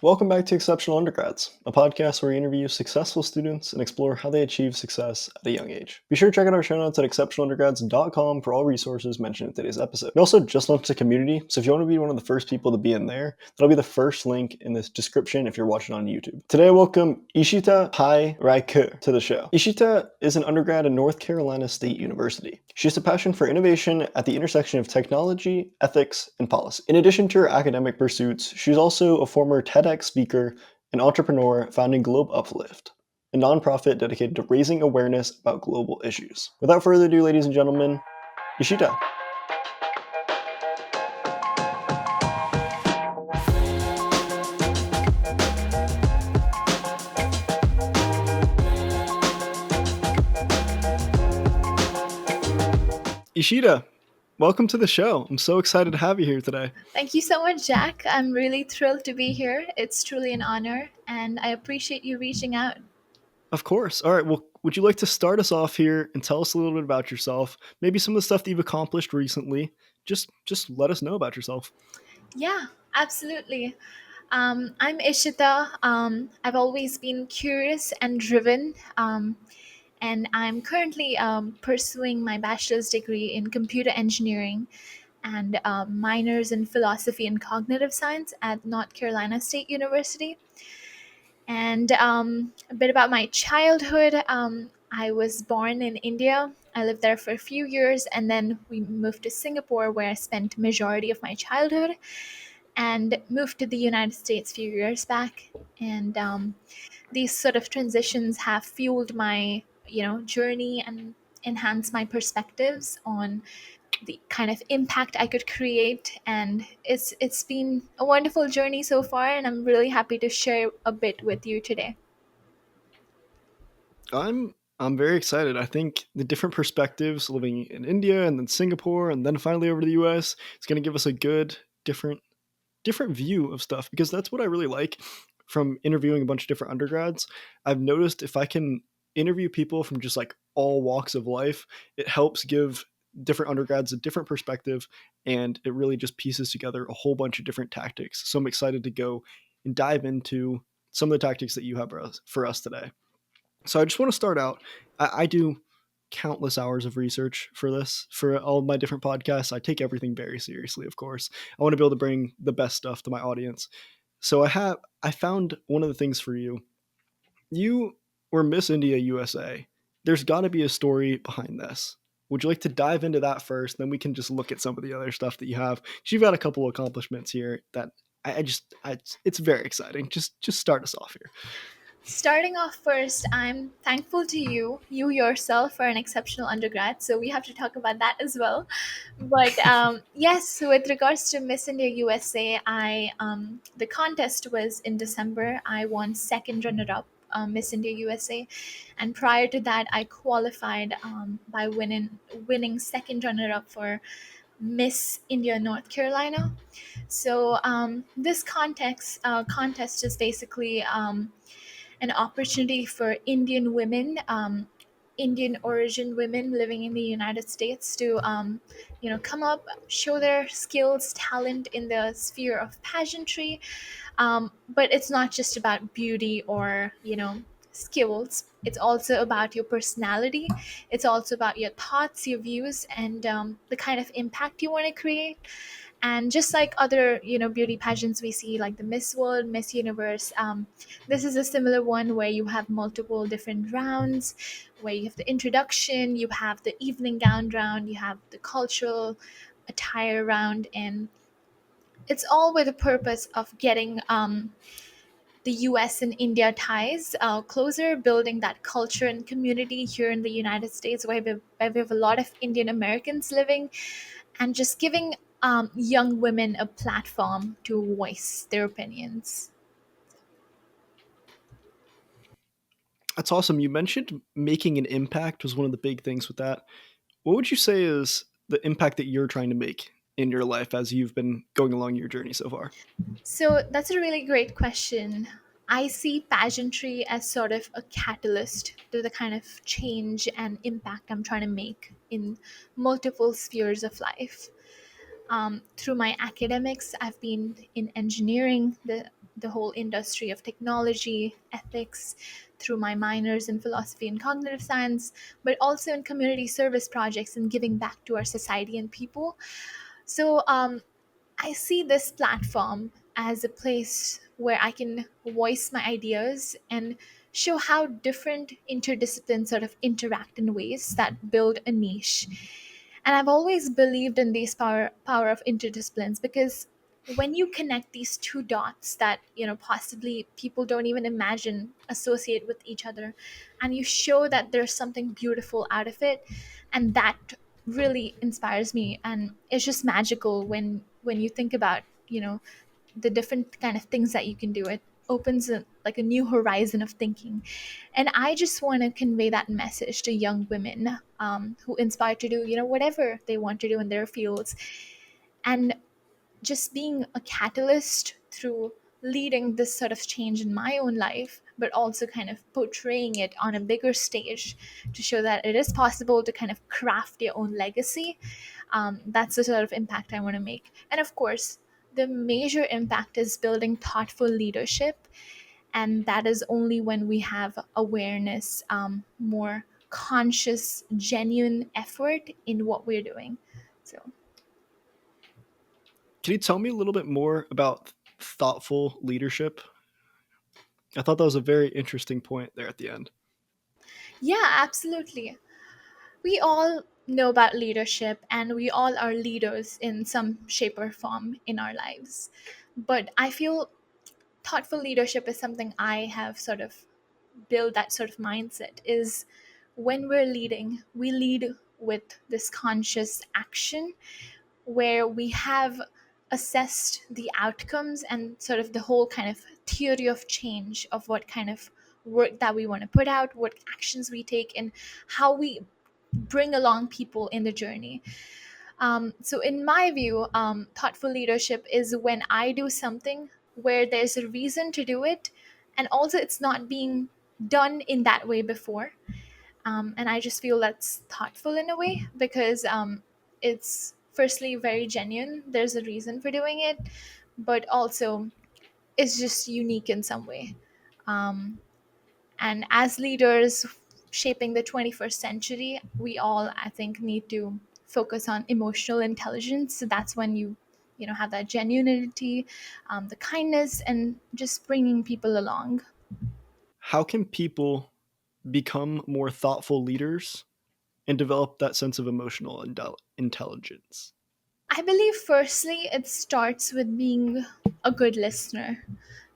Welcome back to Exceptional Undergrads, a podcast where we interview successful students and explore how they achieve success at a young age. Be sure to check out our show notes at exceptionalundergrads.com for all resources mentioned in today's episode. We also just launched a community, so if you want to be one of the first people to be in there, that'll be the first link in this description if you're watching on YouTube. Today I welcome Ishita Pai Raikar to the show. Ishita is an undergrad at North Carolina State University. She has a passion for innovation at the intersection of technology, ethics, and policy. In addition to her academic pursuits, she's also a former TEDx speaker and entrepreneur founding GlobeUplift, a nonprofit dedicated to raising awareness about global issues. Without further ado, ladies and gentlemen, Ishita. Ishita, welcome to the show. I'm so excited to have you here today. Thank you so much, Jack. I'm really thrilled to be here. It's truly an honor, and I appreciate you reaching out. Of course. All right. Well, would you like to start us off here and tell us a little bit about yourself? Maybe some of the stuff that you've accomplished recently. Just let us know about yourself. Yeah, absolutely. I'm Ishita. I've always been curious and driven, and I'm currently pursuing my bachelor's degree in computer engineering and minors in philosophy and cognitive science at North Carolina State University. And a bit about my childhood. I was born in India. I lived there for a few years, and then we moved to Singapore, where I spent majority of my childhood, and moved to the United States a few years back. And these sort of transitions have fueled my, journey and enhanced my perspectives on the kind of impact I could create. And it's been a wonderful journey so far, and I'm really happy to share a bit with you today. I'm very excited. I think the different perspectives living in India and then Singapore and then finally over to the US, it's going to give us a good different view of stuff because that's what I really like from interviewing a bunch of different undergrads. I've noticed if I can interview people from just like all walks of life, it helps give different undergrads a different perspective and it really just pieces together a whole bunch of different tactics. So I'm excited to go and dive into some of the tactics that you have for us today. So I just want to start out. I do countless hours of research for this, for all of my different podcasts. I take everything very seriously, of course. I want to be able to bring the best stuff to my audience. So I found one of the things for you. You were Miss India USA. There's got to be a story behind this. Would you like to dive into that first? Then we can just look at some of the other stuff that you have. 'Cause you've got a couple of accomplishments here that it's very exciting. Just start us off here. Starting off first, I'm thankful to you. You yourself are an exceptional undergrad, so we have to talk about that as well. But yes, with regards to Miss India USA, I the contest was in December. I won second runner-up. Miss India USA, and prior to that, I qualified by winning second runner-up for Miss India North Carolina. So this contest is basically an opportunity for Indian women, Indian origin women living in the United States to, come up, show their skills, talent in the sphere of pageantry. But it's not just about beauty or, skills. It's also about your personality. It's also about your thoughts, your views, and the kind of impact you want to create. And just like other, beauty pageants we see, like the Miss World, Miss Universe, this is a similar one where you have multiple different rounds, where you have the introduction, you have the evening gown round, you have the cultural attire round, and it's all with the purpose of getting the US and India ties closer, building that culture and community here in the United States, where we have a lot of Indian Americans living, and just giving young women a platform to voice their opinions. That's awesome. You mentioned making an impact was one of the big things with that. What would you say is the impact that you're trying to make in your life as you've been going along your journey so far? So that's a really great question. I see pageantry as sort of a catalyst to the kind of change and impact I'm trying to make in multiple spheres of life. Through my academics, I've been in engineering. the whole industry of technology, ethics, through my minors in philosophy and cognitive science, but also in community service projects and giving back to our society and people. So I see this platform as a place where I can voice my ideas and show how different interdisciplines sort of interact in ways that build a niche. And I've always believed in this power of interdisciplines, because when you connect these two dots that possibly people don't even imagine associate with each other, and you show that there's something beautiful out of it, and that really inspires me, and it's just magical when you think about the different kind of things that you can do. It opens like a new horizon of thinking, and I just want to convey that message to young women, who inspire to do whatever they want to do in their fields, and just being a catalyst through leading this sort of change in my own life, but also kind of portraying it on a bigger stage to show that it is possible to kind of craft your own legacy. That's the sort of impact I want to make. And of course, the major impact is building thoughtful leadership. And that is only when we have awareness, more conscious, genuine effort in what we're doing. So. Can you tell me a little bit more about thoughtful leadership? I thought that was a very interesting point there at the end. Yeah, absolutely. We all know about leadership, and we all are leaders in some shape or form in our lives. But I feel thoughtful leadership is something I have sort of built, that sort of mindset is when we're leading, we lead with this conscious action where we have assessed the outcomes and sort of the whole kind of theory of change of what kind of work that we want to put out, what actions we take, and how we bring along people in the journey. So, in my view, thoughtful leadership is when I do something where there's a reason to do it, and also it's not being done in that way before. And I just feel that's thoughtful in a way, because it's firstly very genuine. There's a reason for doing it, but also it's just unique in some way. Um, and as leaders shaping the 21st century, we all, I think, need to focus on emotional intelligence. So that's when you have that genuinity, the kindness, and just bringing people along. How can people become more thoughtful leaders and develop that sense of emotional intelligence? I believe firstly it starts with being a good listener.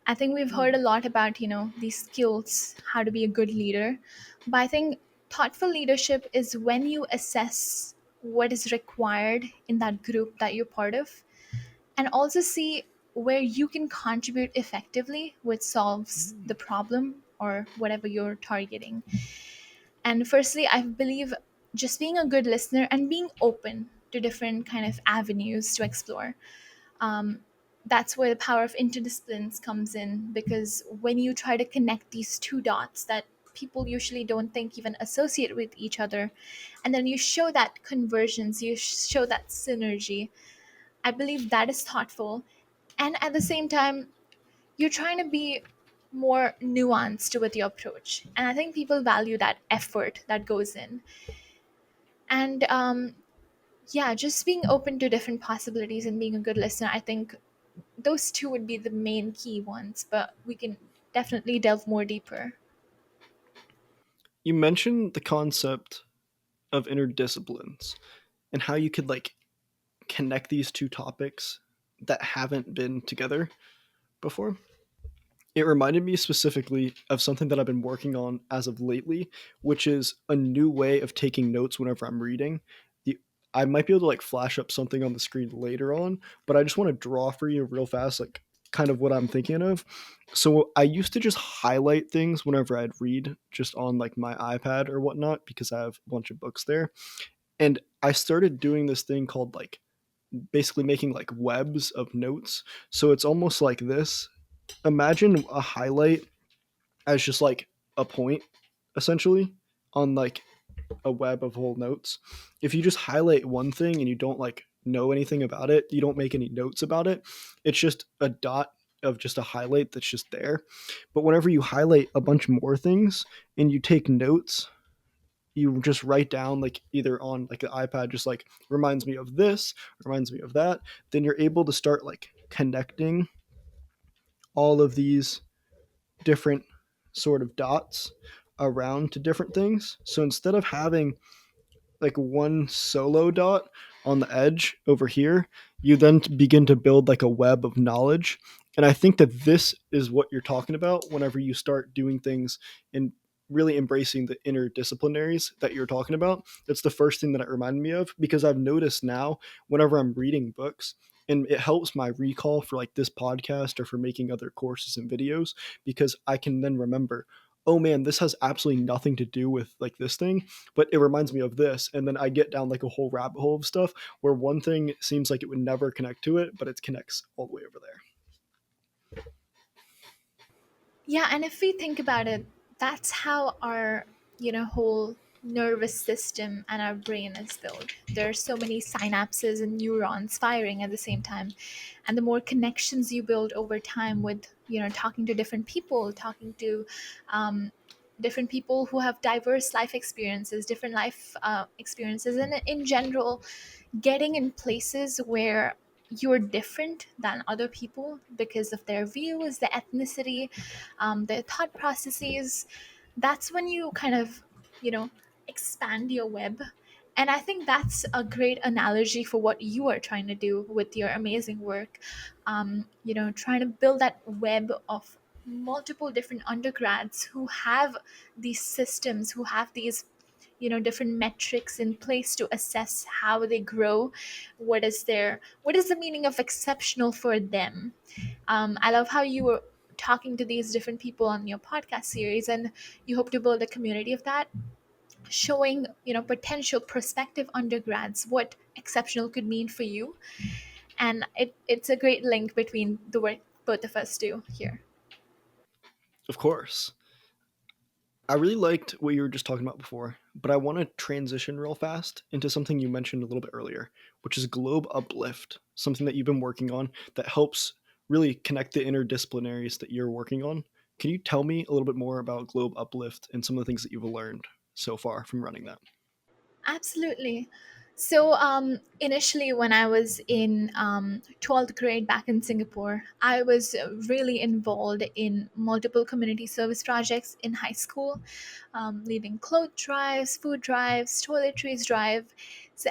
I think we've heard a lot about, these skills, how to be a good leader. But I think thoughtful leadership is when you assess what is required in that group that you're part of, and also see where you can contribute effectively, which solves the problem or whatever you're targeting. And firstly, I believe just being a good listener and being open to different kind of avenues to explore. um, that's where the power of interdisciplines comes in, because when you try to connect these two dots that people usually don't think even associate with each other, and then you show that convergence, you show that synergy, I believe that is thoughtful. And at the same time, you're trying to be more nuanced with your approach, and I think people value that effort that goes in. And yeah, just being open to different possibilities and being a good listener, I think those two would be the main key ones, but we can definitely delve more deeper. You mentioned the concept of interdisciplines and how you could like connect these two topics that haven't been together before. It reminded me specifically of something that I've been working on as of lately, which is a new way of taking notes whenever I'm reading. The I might be able to like flash up something on the screen later on, but I just want to draw for you real fast, like kind of what I'm thinking of. So I used to just highlight things whenever I'd read just on like my iPad or whatnot because I have a bunch of books there. And I started doing this thing called like basically making like webs of notes. So it's almost like this. Imagine a highlight as just like a point essentially on like a web of whole notes. If you just highlight one thing and you don't like know anything about it, you don't make any notes about it, it's just a dot of just a highlight that's just there. But whenever you highlight a bunch more things and you take notes, you just write down like either on like an iPad, just like reminds me of this, reminds me of that, then you're able to start like connecting all of these different sort of dots around to different things. So instead of having like one solo dot on the edge over here, you then begin to build like a web of knowledge. And I think that this is what you're talking about whenever you start doing things and really embracing the interdisciplinaries that you're talking about. That's the first thing that it reminded me of, because I've noticed now whenever I'm reading books, and it helps my recall for like this podcast or for making other courses and videos, because I can then remember, oh man, this has absolutely nothing to do with like this thing, but it reminds me of this. And then I get down like a whole rabbit hole of stuff where one thing seems like it would never connect to it, but it connects all the way over there. Yeah, and if we think about it, that's how our, whole nervous system and our brain is built. There are so many synapses and neurons firing at the same time. And the more connections you build over time with, talking to different people, talking to different people who have diverse life experiences, different life experiences, and in general, getting in places where you're different than other people because of their views, their ethnicity, their thought processes, that's when you kind of, you know, expand your web. And I think that's a great analogy for what you are trying to do with your amazing work. Trying to build that web of multiple different undergrads who have these systems, who have these different metrics in place to assess how they grow, what is the meaning of exceptional for them. I love how you were talking to these different people on your podcast series, and you hope to build a community of that, showing potential prospective undergrads what exceptional could mean for you. And it's a great link between the work both of us do here. Of course. I really liked what you were just talking about before, but I want to transition real fast into something you mentioned a little bit earlier, which is Globe Uplift, something that you've been working on that helps really connect the interdisciplinaries that you're working on. Can you tell me a little bit more about Globe Uplift and some of the things that you've learned so far from running that? Absolutely. So, initially, when I was in 12th grade back in Singapore, I was really involved in multiple community service projects in high school, leading cloth drives, food drives, toiletries drive.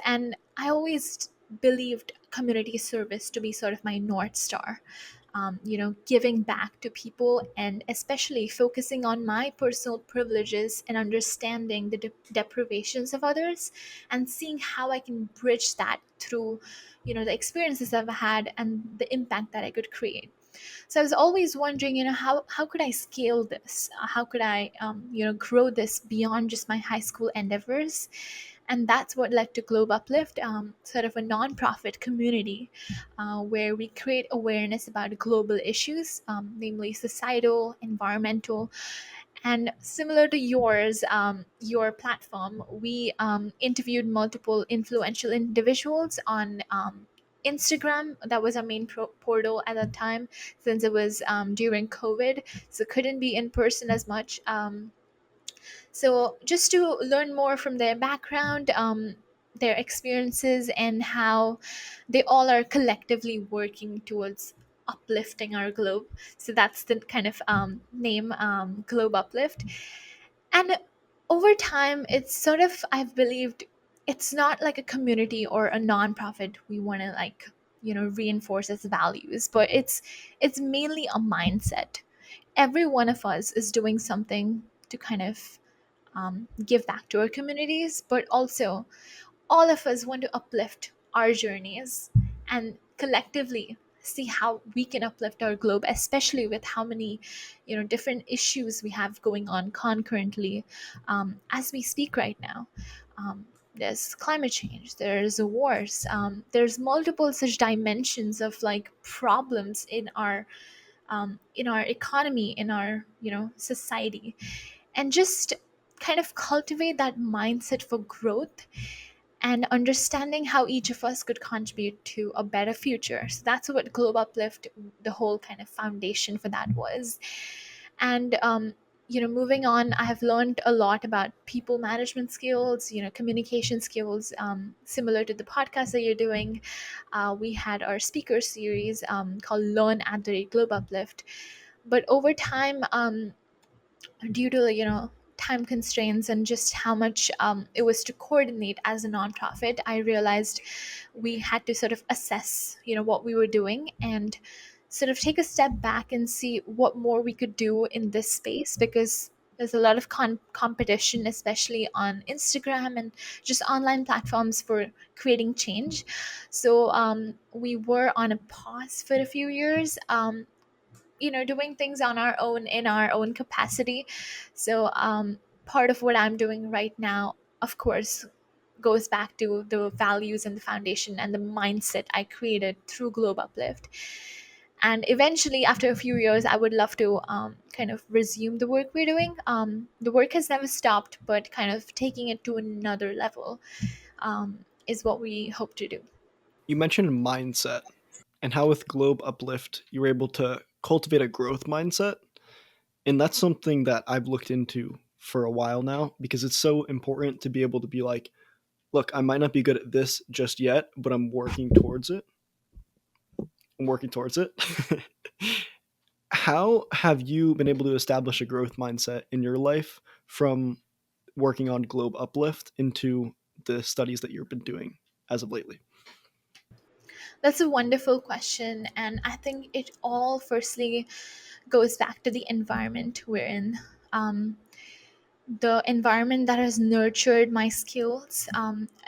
And I always believed community service to be sort of my North Star. Giving back to people, and especially focusing on my personal privileges and understanding the deprivations of others, and seeing how I can bridge that through, the experiences I've had and the impact that I could create. So I was always wondering, how could I scale this? How could I, grow this beyond just my high school endeavors? And that's what led to Globe Uplift, sort of a nonprofit community where we create awareness about global issues, namely societal, environmental, and similar to yours, your platform, we interviewed multiple influential individuals on Instagram. That was our main portal at that time, since it was during COVID, so couldn't be in person as much. So just to learn more from their background, their experiences, and how they all are collectively working towards uplifting our globe. So that's the kind of name, Globe Uplift. And over time, it's sort of, I've believed, it's not like a community or a nonprofit we want to like, reinforce as values, but it's mainly a mindset. Every one of us is doing something to kind of give back to our communities, but also all of us want to uplift our journeys and collectively see how we can uplift our globe, especially with how many different issues we have going on concurrently as we speak right now. There's climate change, there's wars, there's multiple such dimensions of like problems in our economy, in our society. And just kind of cultivate that mindset for growth and understanding how each of us could contribute to a better future. So that's what Globe Uplift, the whole kind of foundation for that was. And moving on, I have learned a lot about people management skills, communication skills, similar to the podcast that you're doing. We had our speaker series called Learn at the Globe Uplift. But over time, due to time constraints and just how much it was to coordinate as a nonprofit, I realized we had to sort of assess what we were doing and sort of take a step back and see what more we could do in this space, because there's a lot of competition, especially on Instagram and just online platforms for creating change. So we were on a pause for a few years, doing things on our own in our own capacity. So part of what I'm doing right now, of course, goes back to the values and the foundation and the mindset I created through Globe Uplift. And eventually, after a few years, I would love to kind of resume the work we're doing. The work has never stopped, but kind of taking it to another level is what we hope to do. You mentioned mindset and how with Globe Uplift you were able to cultivate a growth mindset. And that's something that I've looked into for a while now because it's so important to be able to be like, look, I might not be good at this just yet, but I'm working towards it. I'm working towards it. How have you been able to establish a growth mindset in your life from working on Globe Uplift into the studies that you've been doing as of lately? That's a wonderful question. And I think it all firstly goes back to the environment we're in. Um, the environment that has nurtured my skills,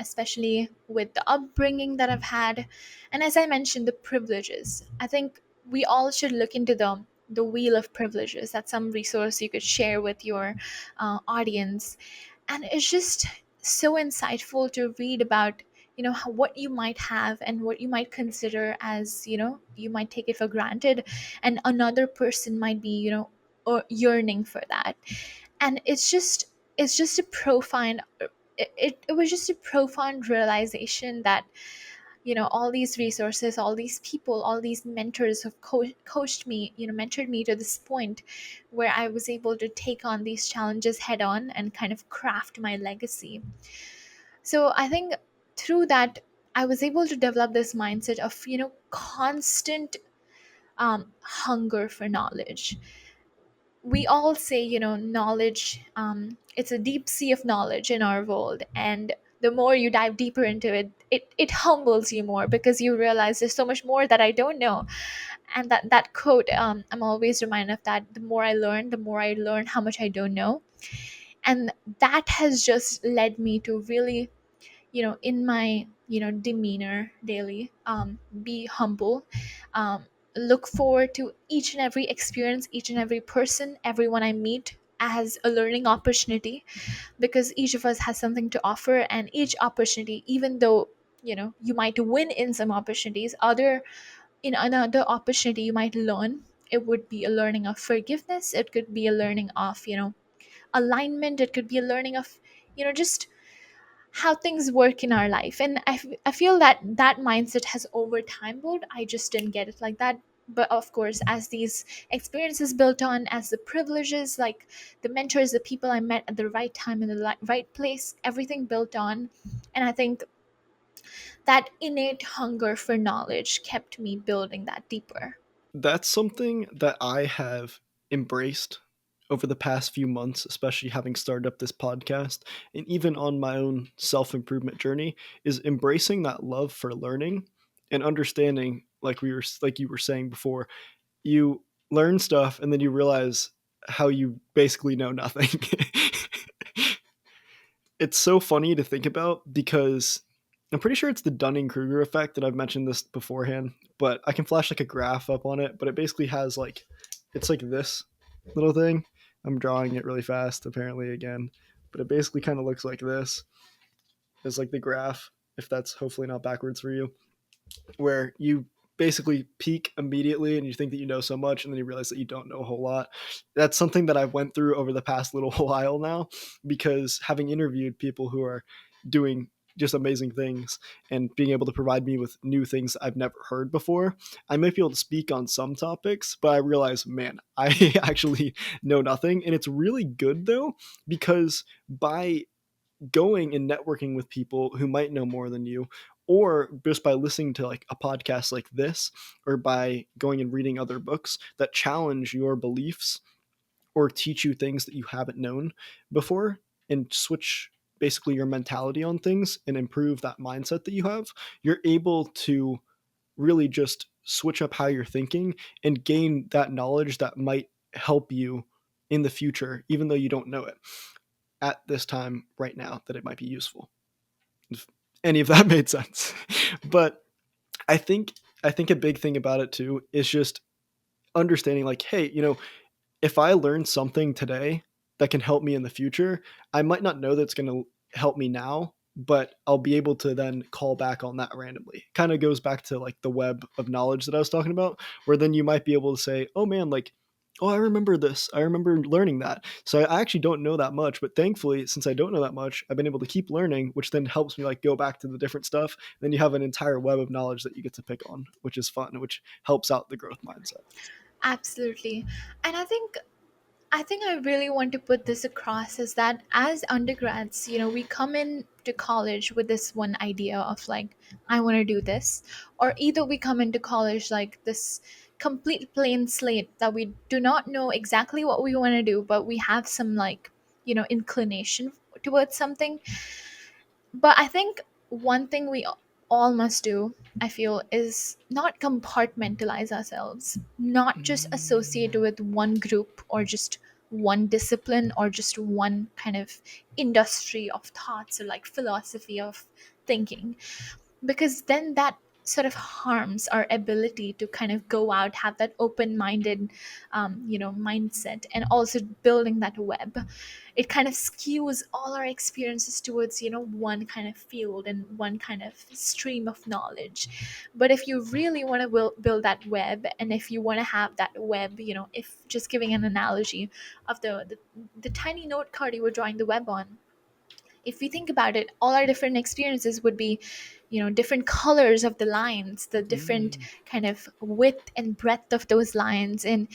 especially with the upbringing that I've had. And as I mentioned, the privileges. I think we all should look into the wheel of privileges. That's some resource you could share with your audience. And it's just so insightful to read about what you might have and what you might consider as you might take it for granted, and another person might be or yearning for that. And it's just a profound it was just a profound realization that all these resources, all these people, all these mentors have coached me, mentored me to this point where I was able to take on these challenges head on and kind of craft my legacy. So I think through that, I was able to develop this mindset of constant hunger for knowledge. We all say knowledge, it's a deep sea of knowledge in our world, and the more you dive deeper into it, it humbles you more, because you realize there's so much more that I don't know. And that quote, I'm always reminded of that: the more I learn, the more I learn how much I don't know. And that has just led me to really, in my demeanor daily, be humble, um, look forward to each and every experience, each and every person, everyone I meet as a learning opportunity, because each of us has something to offer. And each opportunity, even though you might win in some opportunities, other in another opportunity you might learn. It would be a learning of forgiveness, it could be a learning of alignment, it could be a learning of just how things work in our life. And I feel that that mindset has over time built. I just didn't get it like that. But of course, as these experiences built on, as the privileges, like the mentors, the people I met at the right time in the right place, everything built on. And I think that innate hunger for knowledge kept me building that deeper. That's something that I have embraced over the past few months, especially having started up this podcast and even on my own self improvement journey, is embracing that love for learning and understanding, like you were saying before, you learn stuff and then you realize how you basically know nothing. It's so funny to think about because I'm pretty sure it's the Dunning Kruger effect that I've mentioned this beforehand, but I can flash like a graph up on it. But it basically has like, it's like this little thing. I'm drawing it really fast, apparently, again, but it basically kind of looks like this. It's like the graph, if that's hopefully not backwards for you, where you basically peak immediately and you think that you know so much and then you realize that you don't know a whole lot. That's something that I've went through over the past little while now, because having interviewed people who are doing just amazing things and being able to provide me with new things I've never heard before. I might be able to speak on some topics, but I realize, man, I actually know nothing. And it's really good though, because by going and networking with people who might know more than you, or just by listening to like a podcast like this, or by going and reading other books that challenge your beliefs or teach you things that you haven't known before and switch basically your mentality on things and improve that mindset that you have, you're able to really just switch up how you're thinking and gain that knowledge that might help you in the future, even though you don't know it at this time right now, that it might be useful. If any of that made sense. But I think I think a big thing about it too is just understanding like, hey, if I learn something today that can help me in the future, I might not know that's going to help me now, but I'll be able to then call back on that randomly. Kind of goes back to like the web of knowledge that I was talking about, where then you might be able to say, oh man, like, oh, I remember this. I remember learning that. So I actually don't know that much, but thankfully, since I don't know that much, I've been able to keep learning, which then helps me like go back to the different stuff. Then you have an entire web of knowledge that you get to pick on, which is fun, which helps out the growth mindset. Absolutely. And I think I really want to put this across is that as undergrads, we come in to college with this one idea of like, I want to do this. Or either we come into college like this complete plain slate that we do not know exactly what we want to do, but we have some like, inclination towards something. But I think one thing we all must do, I feel, is not compartmentalize ourselves, not just associate with one group or just one discipline or just one kind of industry of thoughts or like philosophy of thinking, because then that sort of harms our ability to kind of go out, have that open-minded mindset, and also building that web. It kind of skews all our experiences towards one kind of field and one kind of stream of knowledge. But if you really want to build that web, and if you want to have that web, if just giving an analogy of the tiny note card you were drawing the web on, if we think about it, all our different experiences would be, different colors of the lines, the different Mm. kind of width and breadth of those lines, and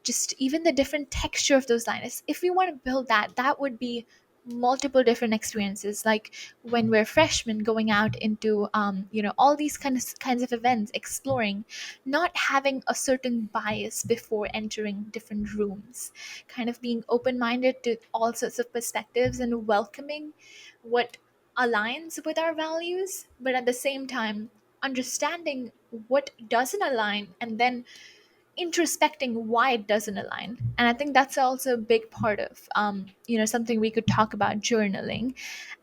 just even the different texture of those lines. If we want to build that, that would be multiple different experiences. Like when we're freshmen going out into, all these kinds of events, exploring, not having a certain bias before entering different rooms, kind of being open-minded to all sorts of perspectives and welcoming what aligns with our values, but at the same time, understanding what doesn't align and then introspecting why it doesn't align. And I think that's also a big part of, something we could talk about, journaling,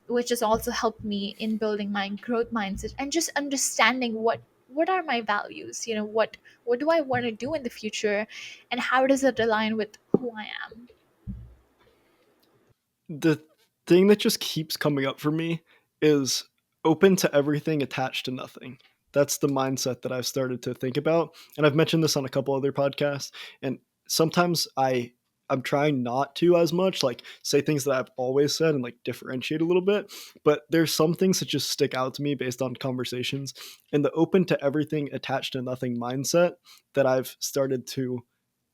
which has also helped me in building my growth mindset and just understanding what are my values, what do I want to do in the future, and how does it align with who I am. The thing that just keeps coming up for me is open to everything, attached to nothing. That's the mindset that I've started to think about, and I've mentioned this on a couple other podcasts. And sometimes I'm trying not to as much like say things that I've always said and like differentiate a little bit, but there's some things that just stick out to me based on conversations, and the open to everything, attached to nothing mindset that I've started to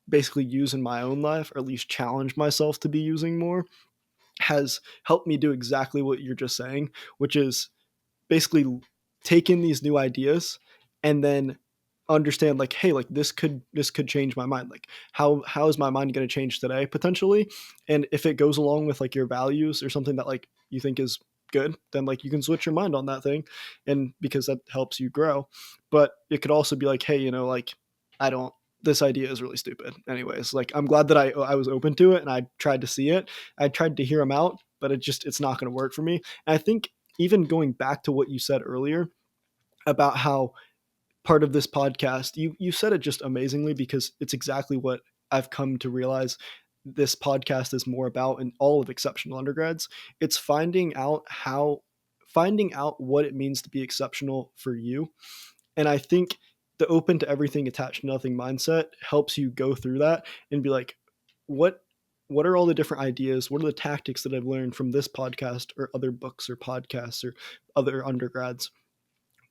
basically use in my own life, or at least challenge myself to be using more, has helped me do exactly what you're just saying, which is basically take in these new ideas and then understand like, hey, like this could change my mind. Like how is my mind going to change today potentially? And if it goes along with like your values or something that like you think is good, then like you can switch your mind on that thing, and because that helps you grow. But it could also be like, hey, like I don't this idea is really stupid anyways. Like I'm glad that I was open to it and I tried to see it. I tried to hear him out, but it's not going to work for me. And I think even going back to what you said earlier about how part of this podcast, you said it just amazingly, because it's exactly what I've come to realize this podcast is more about in all of exceptional undergrads. It's finding out what it means to be exceptional for you. And I think the open to everything, attached to nothing mindset helps you go through that and be like, what what are all the different ideas? What are the tactics that I've learned from this podcast or other books or podcasts or other undergrads?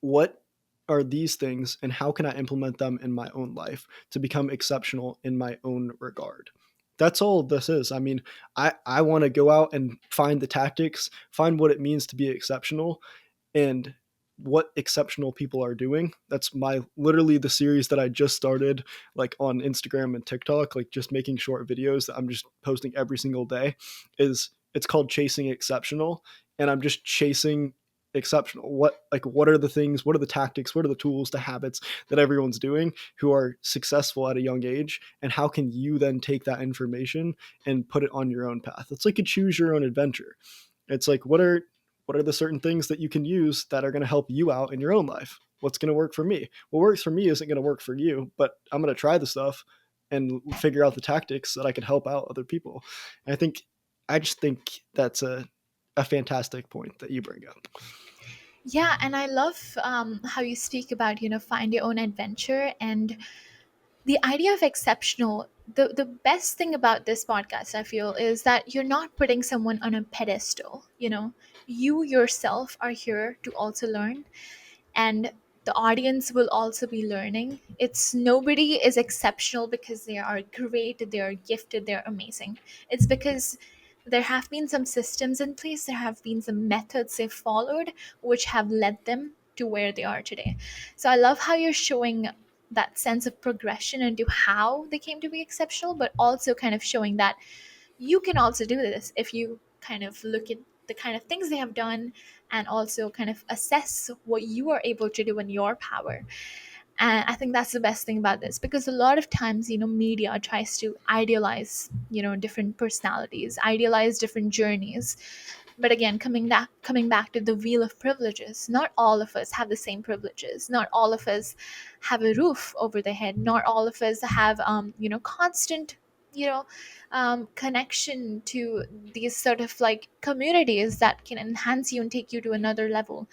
What are these things and how can I implement them in my own life to become exceptional in my own regard? That's all this is. I mean, I want to go out and find the tactics, find what it means to be exceptional, and what exceptional people are doing. That's my literally the series that I just started, like on Instagram and TikTok, like just making short videos that I'm just posting every single day. Is it's called Chasing Exceptional, and I'm just chasing exceptional. What are the things, what are the tactics, what are the tools, the habits that everyone's doing who are successful at a young age, and how can you then take that information and put it on your own path? It's like a choose your own adventure. It's like what are the certain things that you can use that are going to help you out in your own life? What's going to work for me? What works for me isn't going to work for you, but I'm going to try the stuff and figure out the tactics that I can help out other people. And I just think that's a fantastic point that you bring up. Yeah, and I love how you speak about, find your own adventure and the idea of exceptional. The best thing about this podcast, I feel, is that you're not putting someone on a pedestal. You yourself are here to also learn, and the audience will also be learning. It's nobody is exceptional because they are great, they are gifted, they're amazing. It's because there have been some systems in place, there have been some methods they've followed which have led them to where they are today. So I love how you're showing that sense of progression into how they came to be exceptional, but also kind of showing that you can also do this if you kind of look at the kind of things they have done and also kind of assess what you are able to do in your power. And I think that's the best thing about this, because a lot of times, media tries to idealize, different personalities, idealize different journeys. But again, coming back to the wheel of privileges, not all of us have the same privileges. Not all of us have a roof over their head. Not all of us have constant you know connection to these sort of like communities that can enhance you and take you to another level.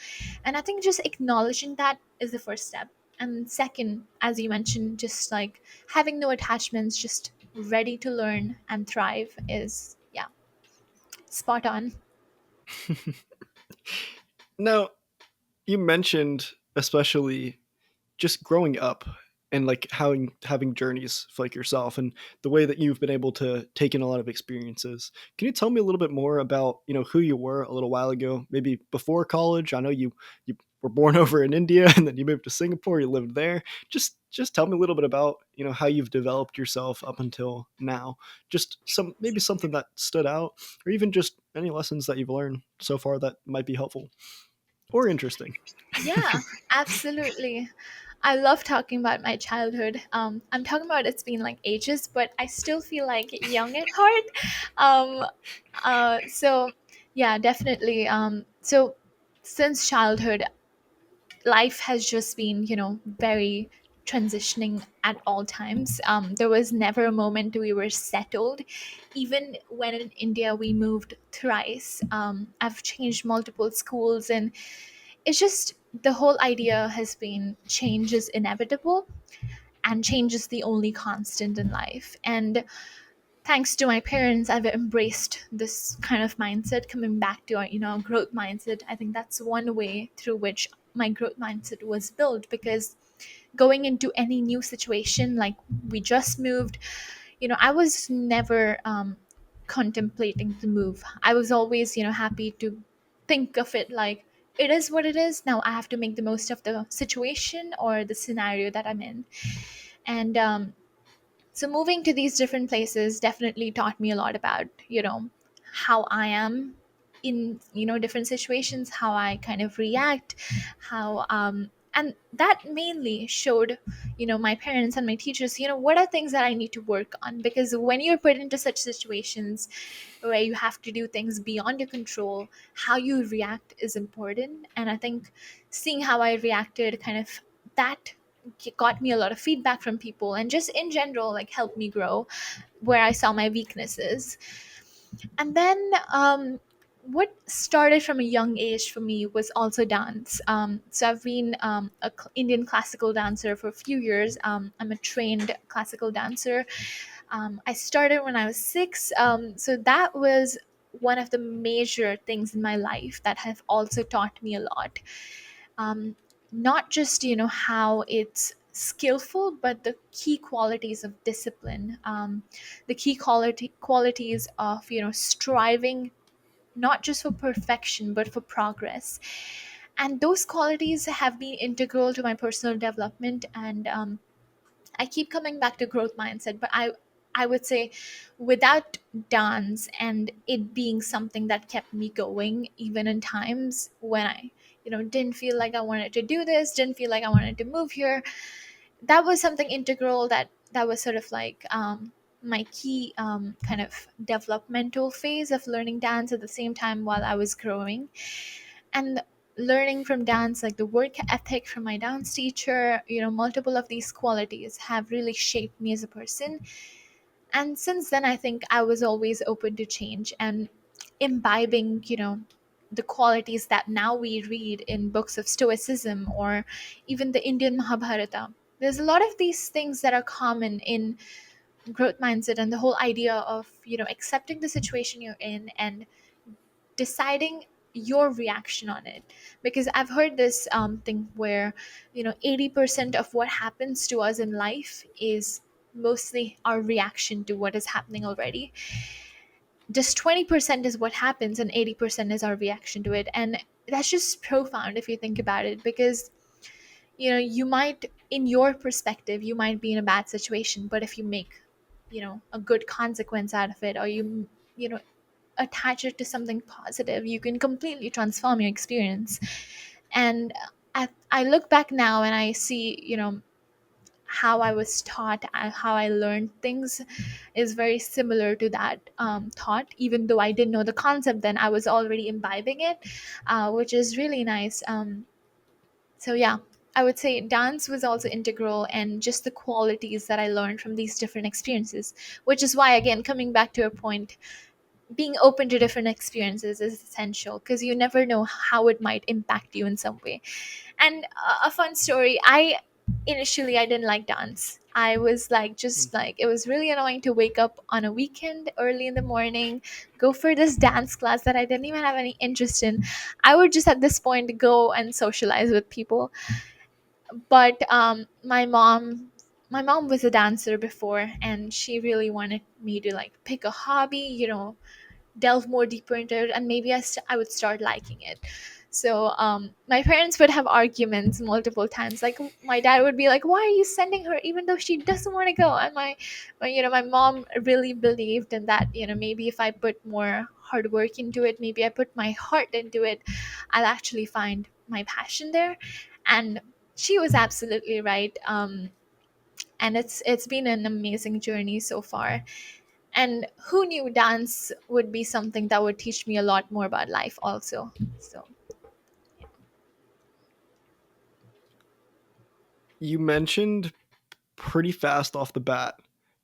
And I think just acknowledging that is the first step. And second, as you mentioned, just like having no attachments, just ready to learn and thrive is, yeah, spot on. Now, you mentioned especially just growing up and like having journeys like yourself and the way that you've been able to take in a lot of experiences. Can you tell me a little bit more about who you were a little while ago, maybe before college? I know you were born over in India and then you moved to Singapore. You lived there. Just tell me a little bit about how you've developed yourself up until now. Just maybe something that stood out, or even just any lessons that you've learned so far that might be helpful or interesting. Yeah, absolutely. I love talking about my childhood. I'm talking about it's been like ages, but I still feel like young at heart. Um, so yeah, definitely. So since childhood, life has just been, very transitioning at all times. There was never a moment we were settled. Even when in India we moved thrice. I've changed multiple schools, and it's just the whole idea has been change is inevitable, and change is the only constant in life. And thanks to my parents, I've embraced this kind of mindset, coming back to our, growth mindset. I think that's one way through which my growth mindset was built, because going into any new situation, like we just moved, I was never contemplating the move. I was always, happy to think of it like it is what it is. Now I have to make the most of the situation or the scenario that I'm in. And so moving to these different places definitely taught me a lot about, how I am in, different situations, how I kind of react, how and that mainly showed, my parents and my teachers, what are things that I need to work on. Because when you're put into such situations where you have to do things beyond your control, how you react is important. And I think seeing how I reacted, kind of, that got me a lot of feedback from people, and just in general like helped me grow where I saw my weaknesses. And then what started from a young age for me was also dance. So I've been Indian classical dancer for a few years. I'm a trained classical dancer. I started when I was 6. So that was one of the major things in my life that have also taught me a lot. um, Not just how it's skillful, but the key qualities of discipline, the key qualities of striving not just for perfection but for progress. And those qualities have been integral to my personal development. And I keep coming back to growth mindset, but I would say without dance and it being something that kept me going even in times when I didn't feel like I wanted to do this, didn't feel like I wanted to move here, that was something integral, that was sort of like my key kind of developmental phase of learning dance at the same time while I was growing. And learning from dance, like the work ethic from my dance teacher, multiple of these qualities have really shaped me as a person. And since then, I think I was always open to change and imbibing the qualities that now we read in books of stoicism or even the Indian Mahabharata. There's a lot of these things that are common in growth mindset, and the whole idea of accepting the situation you're in and deciding your reaction on it. Because I've heard this thing where 80% of what happens to us in life is mostly our reaction to what is happening already. Just 20% is what happens and 80% is our reaction to it. And that's just profound if you think about it, because you might, in your perspective, you might be in a bad situation, but if you make a good consequence out of it, or you attach it to something positive, you can completely transform your experience. And I look back now and I see how I was taught, how I learned things is very similar to that thought. Even though I didn't know the concept then, I was already imbibing it, which is really nice. So yeah, I would say dance was also integral, and just the qualities that I learned from these different experiences, which is why, again, coming back to a point, being open to different experiences is essential, because you never know how it might impact you in some way. And a fun story, I didn't like dance. I was like, Mm. just like, it was really annoying to wake up on a weekend early in the morning, go for this dance class that I didn't even have any interest in. I would just at this point go and socialize with people. But my mom was a dancer before, and she really wanted me to like pick a hobby, delve more deeper into it, and maybe I would start liking it. So my parents would have arguments multiple times. Like my dad would be like, "Why are you sending her even though she doesn't want to go?" And my mom really believed in that. Maybe if I put more hard work into it, maybe I put my heart into it, I'll actually find my passion there. And she was absolutely right. And it's been an amazing journey so far. And who knew dance would be something that would teach me a lot more about life also. So You mentioned pretty fast off the bat,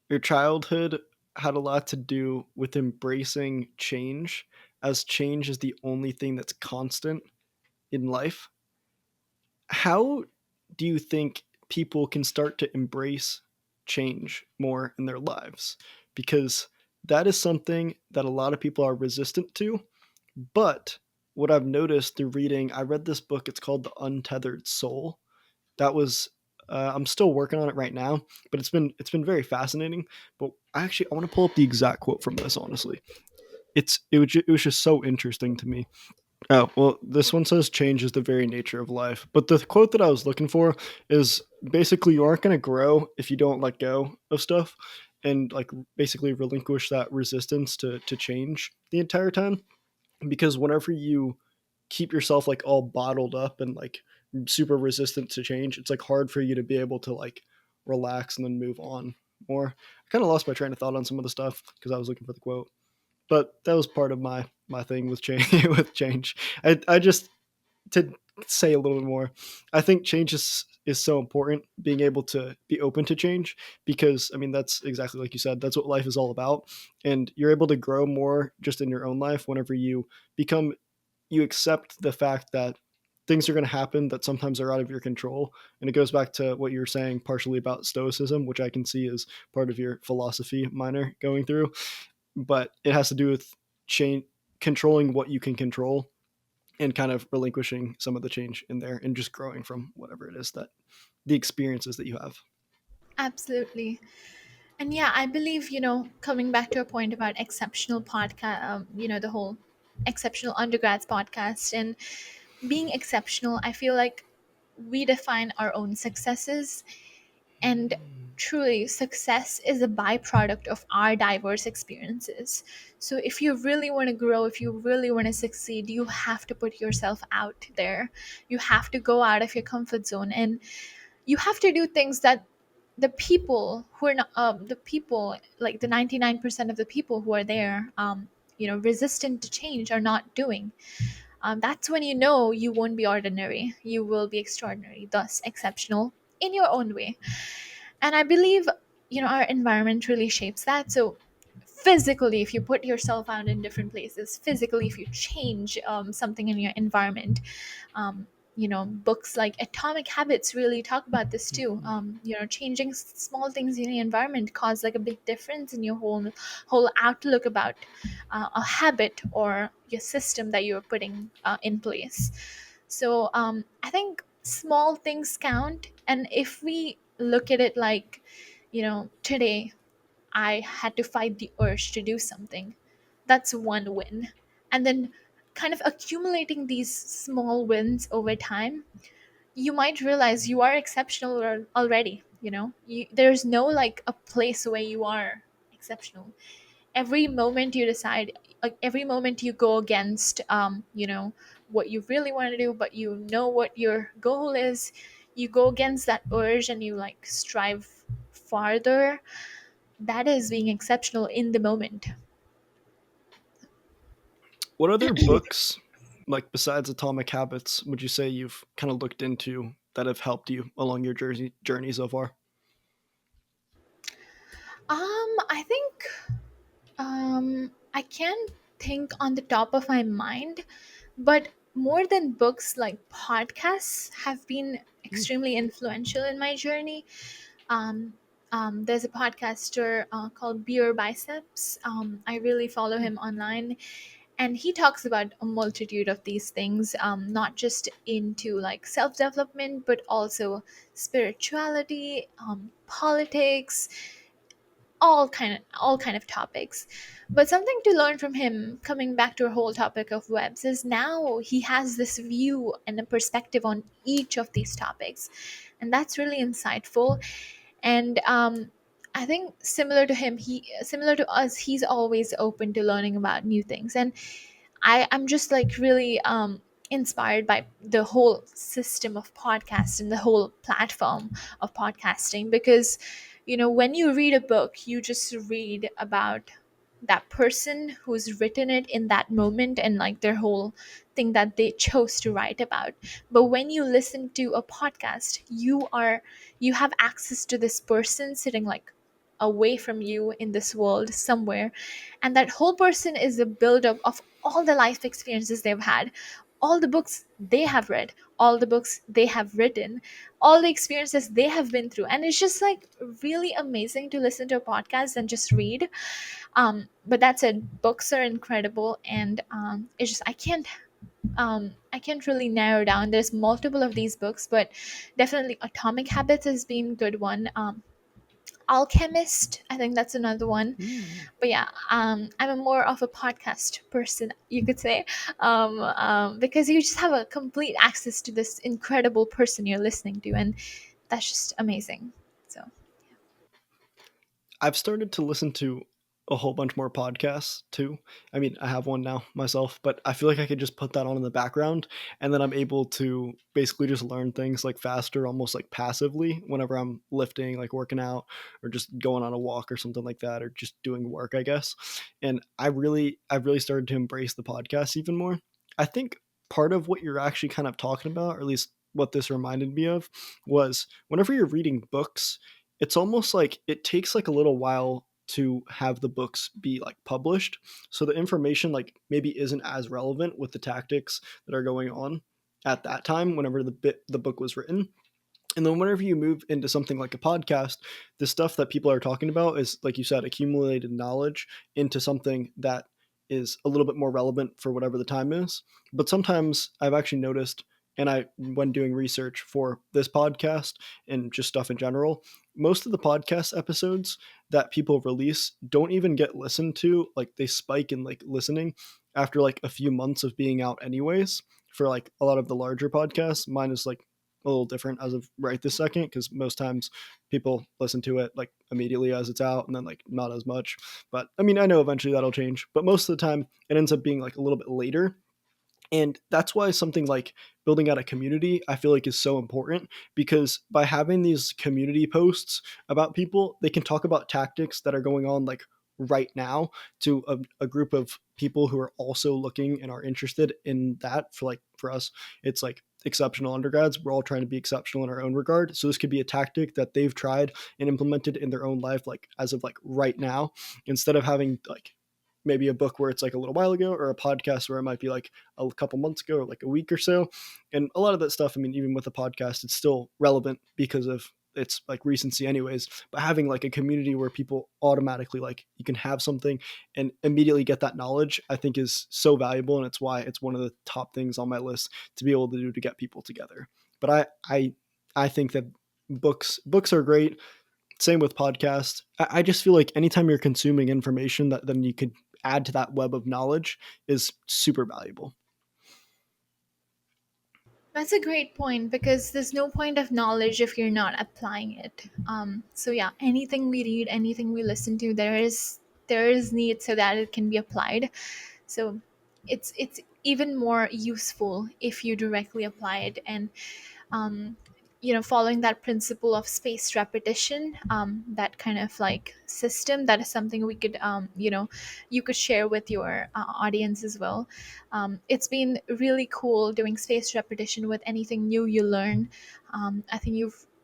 your childhood had a lot to do with embracing change, as change is the only thing that's constant in life. How do you think people can start to embrace change more in their lives? Because that is something that a lot of people are resistant to. But what I've noticed through reading, I read this book, it's called The Untethered Soul. That was I'm still working on it right now, but it's been very fascinating. But I want to pull up the exact quote from this. Honestly, it was just so interesting to me. Oh well, this one says change is the very nature of life. But the quote that I was looking for is basically you aren't going to grow if you don't let go of stuff and like basically relinquish that resistance to change the entire time. Because whenever you keep yourself like all bottled up and like super resistant to change, it's like hard for you to be able to like relax and then move on more. I kind of lost my train of thought on some of the stuff because I was looking for the quote, but that was part of my thing with change. With change, I just to say a little bit more. I think change is so important. Being able to be open to change, because I mean that's exactly like you said. That's what life is all about, and you're able to grow more just in your own life whenever you become you accept the fact that things are going to happen that sometimes are out of your control. And it goes back to what you're saying partially about stoicism, which I can see is part of your philosophy minor going through, but it has to do with change, controlling what you can control, and kind of relinquishing some of the change in there and just growing from whatever it is that the experiences that you have. Absolutely. And yeah, I believe, coming back to a point about exceptional podcast, the whole exceptional undergrads podcast and being exceptional, I feel like we define our own successes. And truly, success is a byproduct of our diverse experiences. So if you really want to grow, if you really want to succeed, you have to put yourself out there. You have to go out of your comfort zone, and you have to do things that the people who are not, the people, like the 99% of the people who are there, resistant to change, are not doing. That's when you know you won't be ordinary, you will be extraordinary, thus exceptional in your own way. And I believe, our environment really shapes that. So physically, if you put yourself out in different places, physically, if you change something in your environment, um, books like Atomic Habits really talk about this too. Changing small things in the environment cause like a big difference in your whole outlook about a habit or your system that you're putting in place. So I think small things count, and if we look at it like, today I had to fight the urge to do something. That's one win. And then kind of accumulating these small wins over time, you might realize you are exceptional already. There's no like a place where you are exceptional. Every moment you decide, like every moment you go against, what you really want to do, but you know what your goal is, you go against that urge and you like strive farther. That is being exceptional in the moment. What other books, like besides Atomic Habits, would you say you've kind of looked into that have helped you along your journey so far? I think I can't think on the top of my mind, but more than books, like podcasts have been Mm. extremely influential in my journey. Um, there's a podcaster called Beer Biceps. I really follow him online, and he talks about a multitude of these things, not just into like self development, but also spirituality, politics, all kind of topics. But something to learn from him, coming back to our whole topic of webs, is now he has this view and a perspective on each of these topics, and that's really insightful. And I think similar to us, he's always open to learning about new things. And I'm just like really inspired by the whole system of podcast and the whole platform of podcasting, because when you read a book, you just read about that person who's written it in that moment and like their whole thing that they chose to write about. But when you listen to a podcast, you have access to this person sitting like away from you in this world somewhere, and that whole person is a buildup of all the life experiences they've had, all the books they have read, all the books they have written, all the experiences they have been through. And it's just like really amazing to listen to a podcast and just read. But that said, books are incredible, and it's just I can't really narrow down. There's multiple of these books, but definitely Atomic Habits has been a good one. Alchemist, I think that's another one. Mm. But yeah, I'm a more of a podcast person, you could say, because you just have a complete access to this incredible person you're listening to, and that's just amazing. So I've started to listen to a whole bunch more podcasts too. I mean, I have one now myself, but I feel like I could just put that on in the background and then I'm able to basically just learn things like faster, almost like passively whenever I'm lifting, like working out or just going on a walk or something like that or just doing work, I guess. And I've really started to embrace the podcast even more. I think part of what you're actually kind of talking about, or at least what this reminded me of, was whenever you're reading books, it's almost like it takes like a little while to have the books be like published, so the information like maybe isn't as relevant with the tactics that are going on. at that time whenever the book was written. And then whenever you move into something like a podcast, the stuff that people are talking about is, like you said, accumulated knowledge into something that is a little bit more relevant for whatever the time is. But sometimes I've actually noticed, and I, when doing research for this podcast and just stuff in general, most of the podcast episodes that people release don't even get listened to. Like they spike in like listening after like a few months of being out, anyways. For like a lot of the larger podcasts, mine is like a little different as of right this second because most times people listen to it like immediately as it's out and then like not as much. But I mean, I know eventually that'll change, but most of the time it ends up being like a little bit later. And that's why something like building out a community, I feel like, is so important, because by having these community posts about people, they can talk about tactics that are going on like right now to a group of people who are also looking and are interested in that. For like for us, it's like exceptional undergrads. We're all trying to be exceptional in our own regard. So this could be a tactic that they've tried and implemented in their own life, like as of like right now, instead of having like maybe a book where it's like a little while ago, or a podcast where it might be like a couple months ago or like a week or so. And a lot of that stuff, I mean, even with a podcast, it's still relevant because of its like recency anyways. But having like a community where people automatically, like, you can have something and immediately get that knowledge, I think is so valuable. And it's why it's one of the top things on my list to be able to do to get people together. But I think that books are great. Same with podcasts. I just feel like anytime you're consuming information that then you could add to that web of knowledge is super valuable. That's a great point because there's no point of knowledge if you're not applying it. So yeah, anything we read, anything we listen to, there is need so that it can be applied. So it's even more useful if you directly apply it. And um, following that principle of spaced repetition, that kind of like system, that is something we could you could share with your audience as well. It's been really cool doing spaced repetition with anything new you learn. I think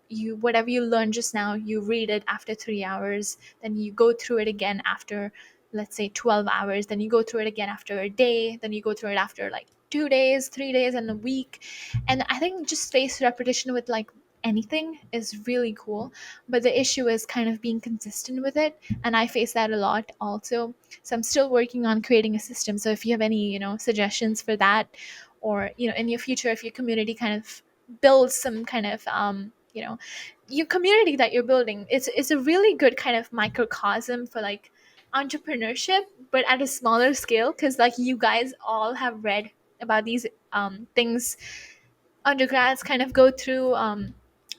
you whatever you learned just now, you read it after 3 hours, then you go through it again after, let's say, 12 hours, then you go through it again after a day, then you go through it after like 2 days, 3 days, and a week. And I think just spaced repetition with like anything is really cool, but the issue is kind of being consistent with it, and I face that a lot also. So I'm still working on creating a system. So if you have any suggestions for that, or in your future, if your community kind of builds some kind of your community that you're building, it's a really good kind of microcosm for like entrepreneurship, but at a smaller scale, because like you guys all have read about these things undergrads kind of go through,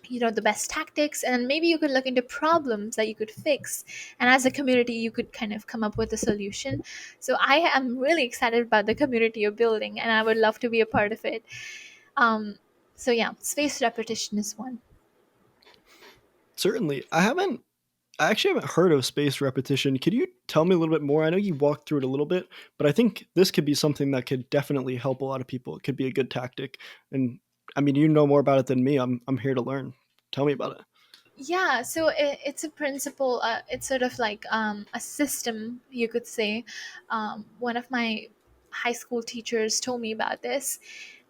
the best tactics, and maybe you could look into problems that you could fix, and as a community you could kind of come up with a solution. So I am really excited about the community you're building, and I would love to be a part of it. um, so yeah, spaced repetition is one. Certainly. I actually haven't heard of space repetition. Could you tell me a little bit more? I know you walked through it a little bit, but I think this could be something that could definitely help a lot of people. It could be a good tactic. And I mean, you know more about it than me. I'm here to learn. Tell me about it. Yeah, so it's a principle. It's sort of like a system, you could say. One of my high school teachers told me about this,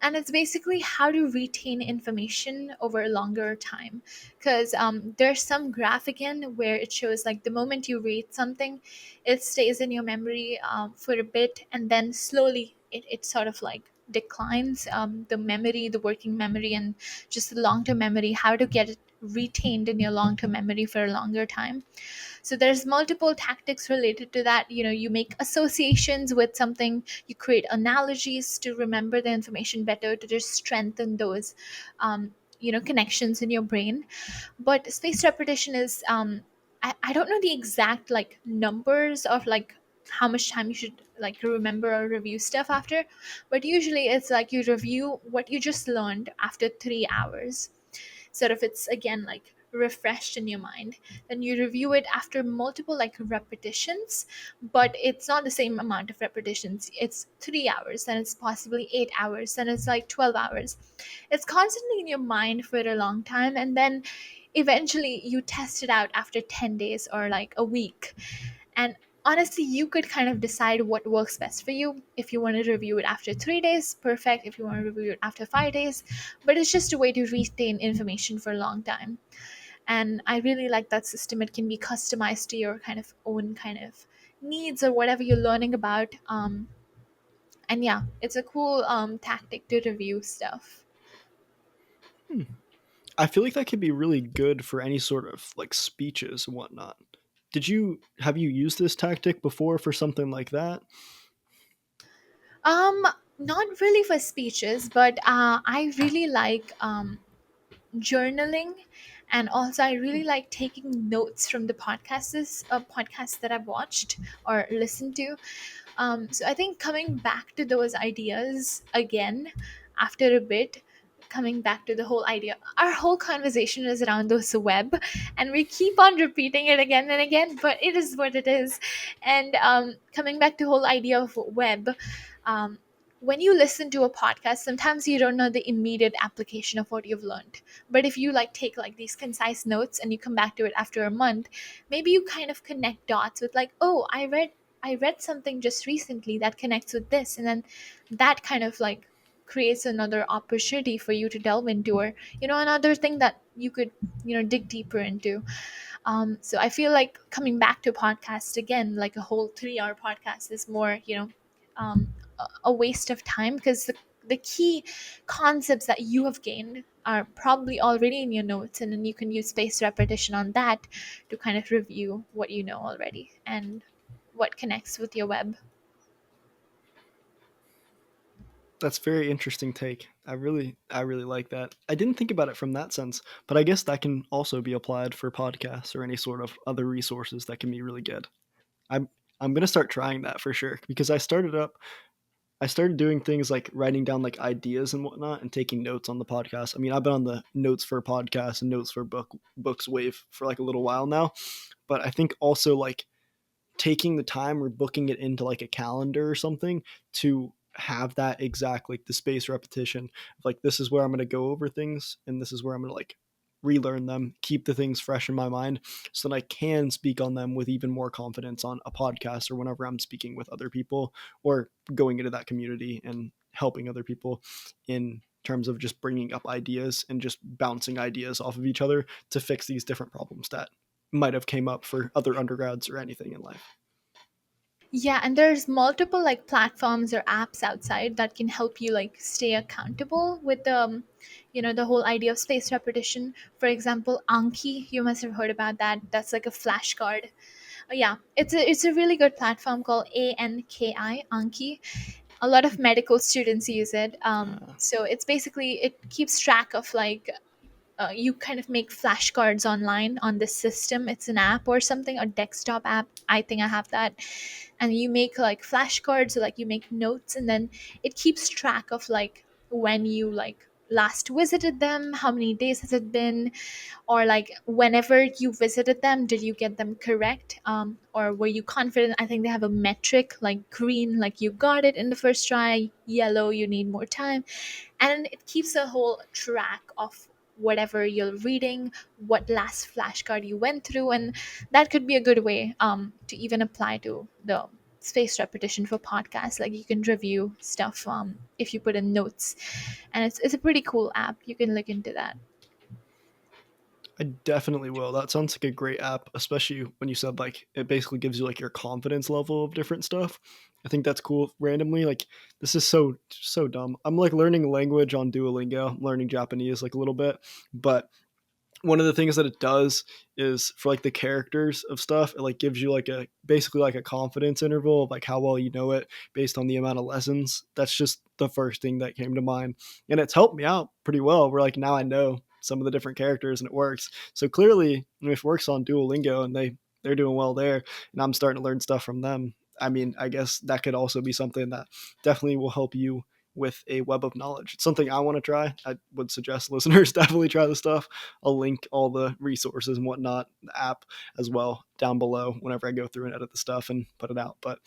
and it's basically how to retain information over a longer time. Because there's some graph again where it shows like the moment you read something, it stays in your memory for a bit, and then slowly it sort of like declines, the memory, the working memory, and just the long-term memory, how to get it retained in your long-term memory for a longer time. So there's multiple tactics related to that. You make associations with something, you create analogies to remember the information better, to just strengthen those connections in your brain. But spaced repetition is, I don't know the exact like numbers of like how much time you should like remember or review stuff after, but usually it's like you review what you just learned after 3 hours, sort of, it's again like refreshed in your mind. Then you review it after multiple like repetitions, but it's not the same amount of repetitions. It's 3 hours, then it's possibly 8 hours, then it's like 12 hours. It's constantly in your mind for a long time, and then eventually you test it out after 10 days or like a week. And honestly, you could kind of decide what works best for you. If you want to review it after 3 days, perfect. If you want to review it after 5 days, but it's just a way to retain information for a long time. And I really like that system. It can be customized to your kind of own kind of needs or whatever you're learning about. And yeah, it's a cool tactic to review stuff. Hmm. I feel like that could be really good for any sort of like speeches and whatnot. Have you used this tactic before for something like that? Um, Not really for speeches, but I really like journaling, and also I really like taking notes from the podcasts that I've watched or listened to. So I think coming back to those ideas again after a bit, coming back to the whole idea, our whole conversation is around those web, and we keep on repeating it again and again, but it is what it is. And coming back to whole idea of web, um, when you listen to a podcast, sometimes you don't know the immediate application of what you've learned. But if you like take like these concise notes and you come back to it after a month, maybe you kind of connect dots with like, oh, I read something just recently that connects with this, and then that kind of like creates another opportunity for you to delve into, or another thing that you could dig deeper into. So I feel like coming back to podcast again, like a whole 3 hour podcast, is more a waste of time, because the key concepts that you have gained are probably already in your notes, and then you can use spaced repetition on that to kind of review what you know already and what connects with your web. That's very interesting take. I really like that. I didn't think about it from that sense, but I guess that can also be applied for podcasts or any sort of other resources that can be really good. I'm I'm going to start trying that for sure because I started doing things like writing down like ideas and whatnot and taking notes on the podcast. I mean, I've been on the notes for podcasts and notes for books wave for like a little while now, but I think also like taking the time or booking it into like a calendar or something to have that exact like the space repetition of like this is where I'm going to go over things and this is where I'm going to like relearn them, keep the things fresh in my mind so that I can speak on them with even more confidence on a podcast or whenever I'm speaking with other people or going into that community and helping other people in terms of just bringing up ideas and just bouncing ideas off of each other to fix these different problems that might have came up for other undergrads or anything in life. Yeah, and there's multiple like platforms or apps outside that can help you like stay accountable with the whole idea of spaced repetition. For example, Anki, you must have heard about that. That's like a flashcard. Yeah, it's a really good platform called Anki. A lot of medical students use it. Uh, So it's basically, it keeps track of like, you kind of make flashcards online on this system. It's an app or something, a desktop app. I think I have that. And you make like flashcards, so like you make notes, and then it keeps track of like when you like last visited them, how many days has it been, or like whenever you visited them, did you get them correct, or were you confident? I think they have a metric, like green like you got it in the first try, yellow you need more time. And it keeps a whole track of whatever you're reading, what last flashcard you went through, and that could be a good way to even apply to the spaced repetition for podcasts. Like you can review stuff if you put in notes, and it's a pretty cool app. You can look into that. I definitely will. That sounds like a great app, especially when you said like it basically gives you like your confidence level of different stuff. I think that's cool. Randomly, like this is so dumb. I'm like learning a language on Duolingo. I'm learning Japanese like a little bit, but one of the things that it does is for like the characters of stuff, it like gives you like a basically like a confidence interval of like how well you know it based on the amount of lessons. That's just the first thing that came to mind, and it's helped me out pretty well. Where like now I know some of the different characters and it works. So clearly, if it works on Duolingo and they're doing well there, and I'm starting to learn stuff from them. I mean, I guess that could also be something that definitely will help you with a web of knowledge. It's something I want to try. I would suggest listeners definitely try this stuff. I'll link all the resources and whatnot, the app as well down below whenever I go through and edit the stuff and put it out. But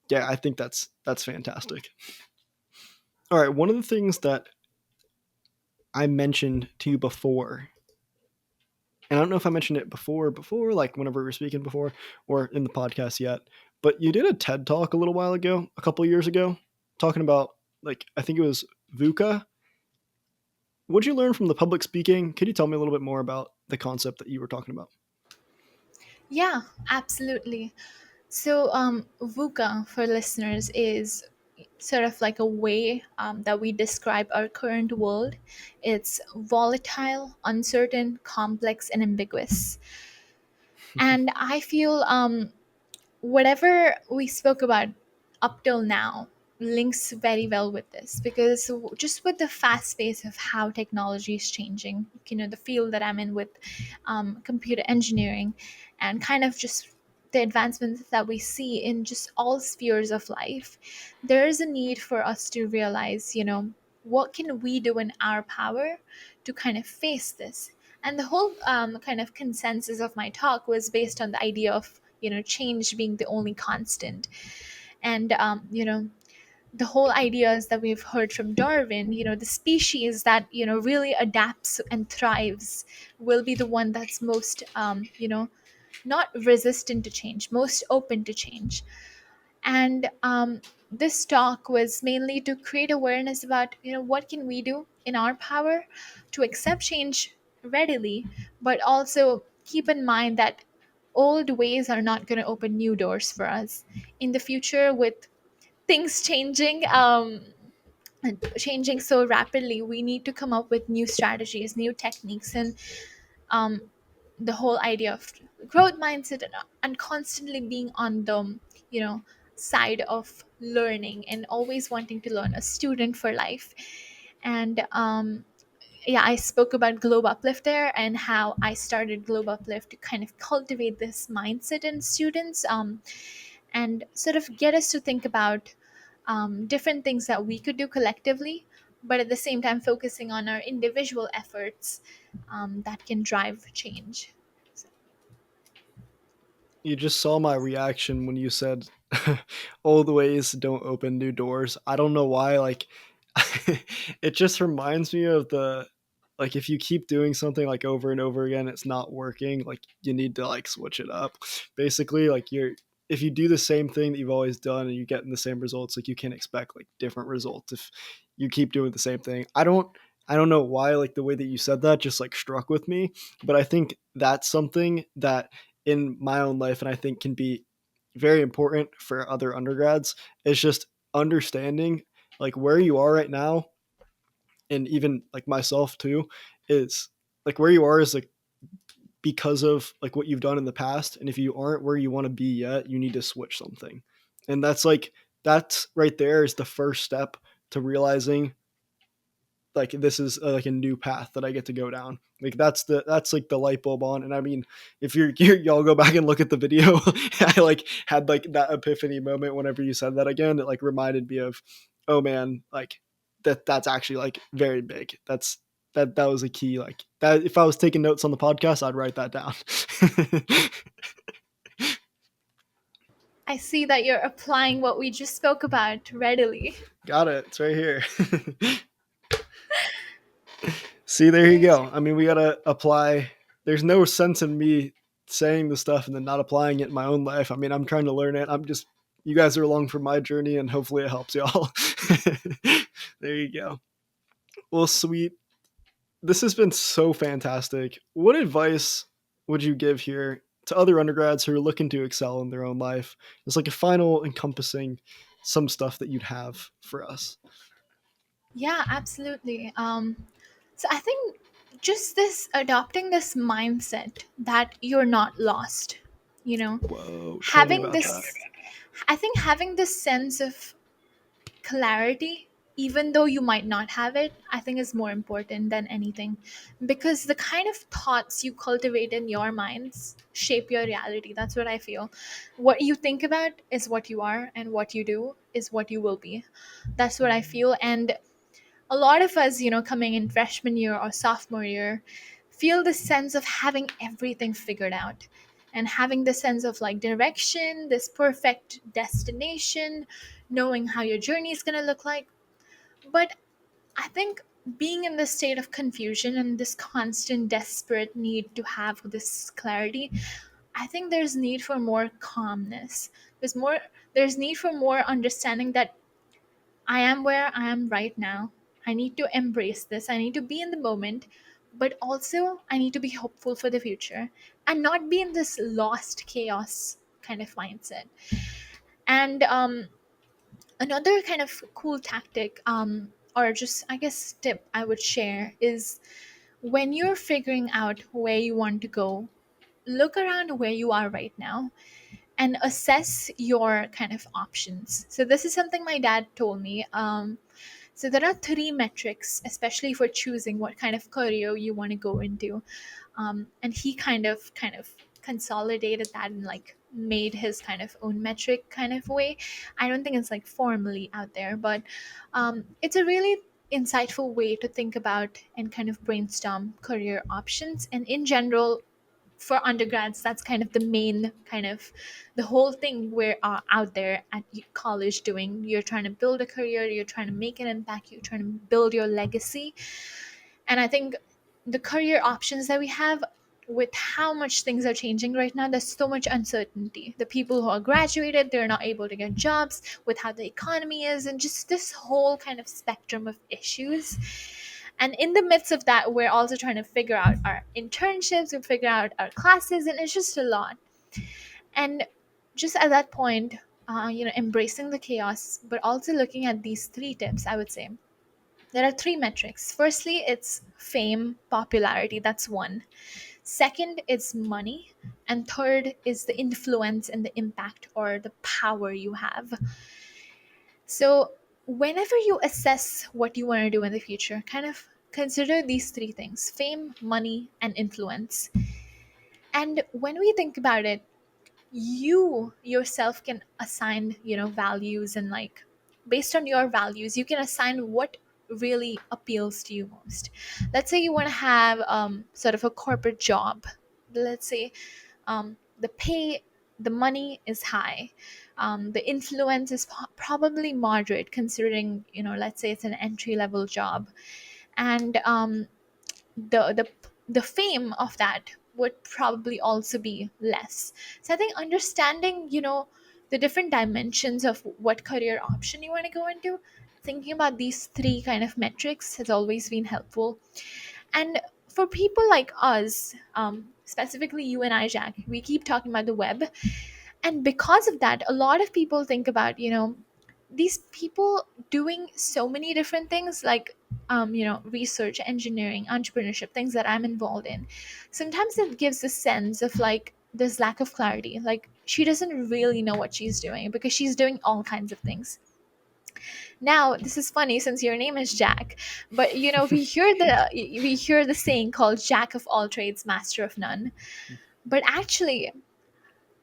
yeah, I think that's fantastic. All right, one of the things that I mentioned to you before And I don't know if I mentioned it before, like whenever we were speaking before, or in the podcast yet, but you did a TED talk a little while ago, a couple of years ago, talking about, like, I think it was VUCA. What'd you learn from the public speaking? Could you tell me a little bit more about the concept that you were talking about? Yeah, absolutely. So, VUCA for listeners is sort of like a way that we describe our current world. It's volatile, uncertain, complex, and ambiguous. And I feel whatever we spoke about up till now links very well with this, because just with the fast pace of how technology is changing, the field that I'm in with computer engineering, and kind of just the advancements that we see in just all spheres of life, there is a need for us to realize, what can we do in our power to kind of face this. And the whole kind of consensus of my talk was based on the idea of change being the only constant. And the whole ideas that we've heard from Darwin, the species that really adapts and thrives will be the one that's most not resistant to change, most open to change. And this talk was mainly to create awareness about what can we do in our power to accept change readily, but also keep in mind that old ways are not going to open new doors for us in the future. With things changing so rapidly, we need to come up with new strategies, new techniques, and um, the whole idea of growth mindset, and constantly being on the you know side of learning and always wanting to learn, a student for life. And yeah, I spoke about GlobeUplift there, and how I started GlobeUplift to kind of cultivate this mindset in students, and sort of get us to think about different things that we could do collectively, but at the same time focusing on our individual efforts that can drive change. So, You just saw my reaction when you said old ways don't open new doors. I don't know why, like it just reminds me of the, like, if you keep doing something like over and over again, it's not working, like you need to like switch it up. Basically, like you're, if you do the same thing that you've always done and you get in the same results, like you can't expect like different results if you keep doing the same thing. I don't know why, like the way that you said that just like struck with me, but I think that's something that in my own life, and I think can be very important for other undergrads, is just understanding like where you are right now, and even like myself too, is like where you are is like because of like what you've done in the past, and if you aren't where you want to be yet, you need to switch something. And that's like, that's right there is the first step to realizing like this is like a new path that I get to go down. Like that's like the light bulb on. And I mean, if y'all go back and look at the video, I like had like that epiphany moment whenever you said that again. It like reminded me of, oh man, like that's actually like very big. That was a key, like that. If I was taking notes on the podcast, I'd write that down. I see that you're applying what we just spoke about readily. Got it. It's right here. See, there you Great. go. I mean, we gotta apply. There's no sense in me saying the stuff and then not applying it in my own life. I mean, I'm trying to learn it. I'm just, you guys are along for my journey, and hopefully it helps y'all. There you go. Well, sweet. This has been so fantastic. What advice would you give here to other undergrads who are looking to excel in their own life? It's like a final encompassing some stuff that you'd have for us. Yeah, absolutely. So I think just this adopting this mindset that you're not lost, you know, Whoa, tell me having about that. this, I think having this sense of clarity, even though you might not have it, I think is more important than anything, because the kind of thoughts you cultivate in your minds shape your reality. That's what I feel. What you think about is what you are, and what you do is what you will be. That's what I feel. And a lot of us, coming in freshman year or sophomore year, feel the sense of having everything figured out, and having the sense of like direction, this perfect destination, knowing how your journey is going to look like. But I think being in this state of confusion and this constant desperate need to have this clarity, I think there's need for more calmness. There's need for more understanding that I am where I am right now. I need to embrace this. I need to be in the moment, but also I need to be hopeful for the future and not be in this lost chaos kind of mindset. And another kind of cool tactic, or just I guess tip I would share is when you're figuring out where you want to go, look around where you are right now and assess your kind of options. So this is something my dad told me. So there are three metrics, especially for choosing what kind of career you want to go into, and he kind of consolidated that and like made his kind of own metric kind of way. I don't think it's like formally out there, but it's a really insightful way to think about and kind of brainstorm career options. And in general, for undergrads, that's kind of the main kind of the whole thing we're out there at college doing. You're trying to build a career, you're trying to make an impact, you're trying to build your legacy. And I think the career options that we have, with how much things are changing right now, there's so much uncertainty. The people who are graduated, they're not able to get jobs with how the economy is, and just this whole kind of spectrum of issues. And in the midst of that, we're also trying to figure out our internships, we figure out our classes, and it's just a lot. And just at that point, embracing the chaos, but also looking at these three tips, I would say there are three metrics. Firstly, it's fame, popularity. That's one. Second is money. And third is the influence and the impact or the power you have. So, whenever you assess what you want to do in the future, kind of consider these three things: fame, money, and influence. And when we think about it, you yourself can assign, values, and like based on your values you can assign what really appeals to you most. Let's say you want to have sort of a corporate job. Let's say the pay, the money is high, the influence is probably moderate, considering, let's say it's an entry level job, and the the the fame of that would probably also be less. So I think understanding, the different dimensions of what career option you want to go into, thinking about these three kind of metrics has always been helpful. And for people like us, specifically you and I, Jack, we keep talking about the web, and because of that a lot of people think about, these people doing so many different things, like research, engineering, entrepreneurship, things that I'm involved in. Sometimes it gives a sense of like this lack of clarity, like she doesn't really know what she's doing because she's doing all kinds of things. Now this is funny since your name is Jack, but we hear the saying called jack of all trades, master of none. But actually,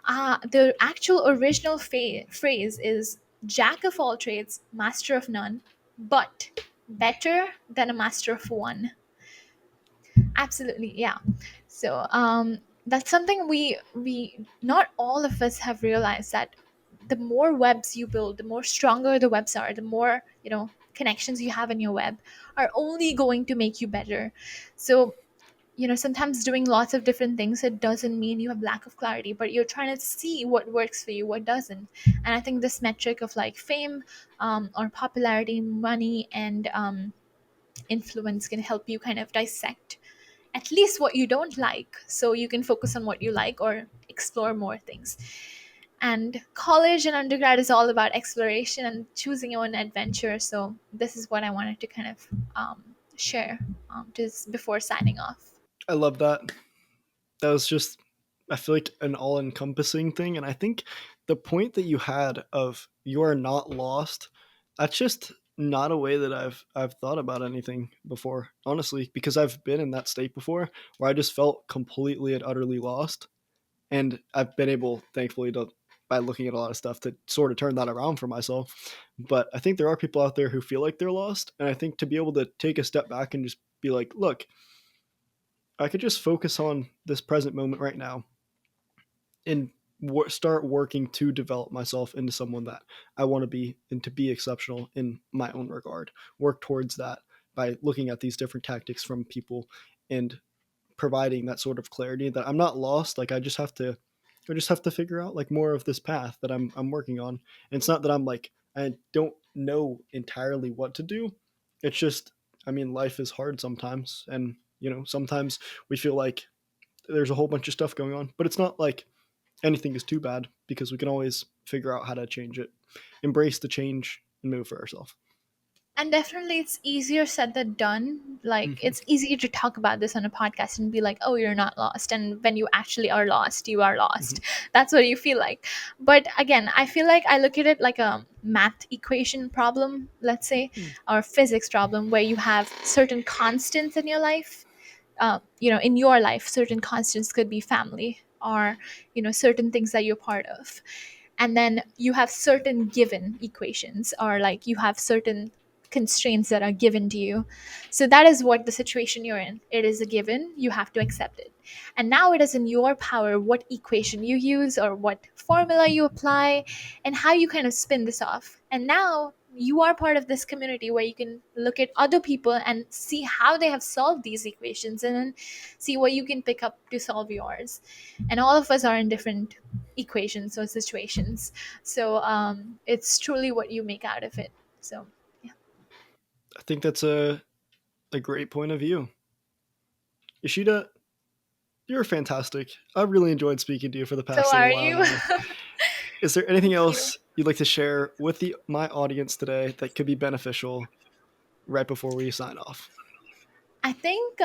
the actual original phrase is jack of all trades, master of none, but better than a master of one. Absolutely, yeah. So that's something we not all of us have realized, that the more webs you build, the more stronger the webs are, the more, connections you have in your web are only going to make you better. So, sometimes doing lots of different things, it doesn't mean you have lack of clarity, but you're trying to see what works for you, what doesn't. And I think this metric of like fame, or popularity, money, and influence can help you kind of dissect at least what you don't like, so you can focus on what you like or explore more things. And college and undergrad is all about exploration and choosing your own adventure. So this is what I wanted to kind of share, just before signing off. I love that. That was just, I feel like, an all encompassing thing. And I think the point that you had of you are not lost, that's just not a way that I've thought about anything before, honestly, because I've been in that state before where I just felt completely and utterly lost. And I've been able, thankfully, to, by looking at a lot of stuff, to sort of turn that around for myself. But I think there are people out there who feel like they're lost. And I think to be able to take a step back and just be like, look, I could just focus on this present moment right now and start working to develop myself into someone that I want to be and to be exceptional in my own regard. Work towards that by looking at these different tactics from people and providing that sort of clarity that I'm not lost. Like I just have to figure out like more of this path that I'm working on. And it's not that I'm like I don't know entirely what to do. It's just I mean life is hard sometimes, and sometimes we feel like there's a whole bunch of stuff going on, but it's not like anything is too bad because we can always figure out how to change it, embrace the change, and move for ourselves. And definitely it's easier said than done. Like Hmm. it's easier to talk about this on a podcast and be like, oh, you're not lost, and when you actually are lost, you are Hmm. lost. That's what you feel like. But again, I feel like I look at it like a math equation problem, let's say, or physics problem, where you have certain constants in your life. In your life, certain constants could be family, or certain things that you're part of, and then you have certain given equations, or like you have certain constraints that are given to you. So that is what the situation you're in. It is a given, you have to accept it. And now it is in your power what equation you use, or what formula you apply, and how you kind of spin this off. And now you are part of this community where you can look at other people and see how they have solved these equations, and then see what you can pick up to solve yours. And all of us are in different equations or situations. So it's truly what you make out of it. So yeah. I think that's a great point of view. Ishida, you're fantastic. I really enjoyed speaking to you for the So past little are while you? now. Is there anything Thank you. else you'd like to share with my audience today that could be beneficial right before we sign off? I think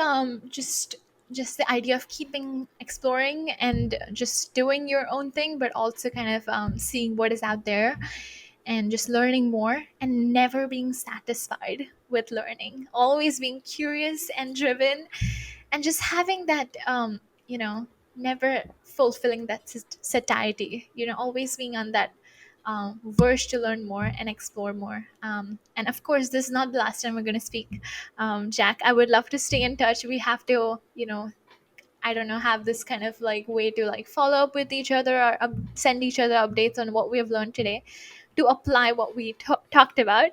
just the idea of keeping exploring and just doing your own thing, but also kind of seeing what is out there, and just learning more, and never being satisfied with learning, always being curious and driven, and just having that never fulfilling that satiety, always being on that verge to learn more and explore more. And of course, this is not the last time we're going to speak, Jack. I would love to stay in touch. We have to, I don't know, have this kind of like way to like follow up with each other, or send each other updates on what we have learned today, to apply what we talked about.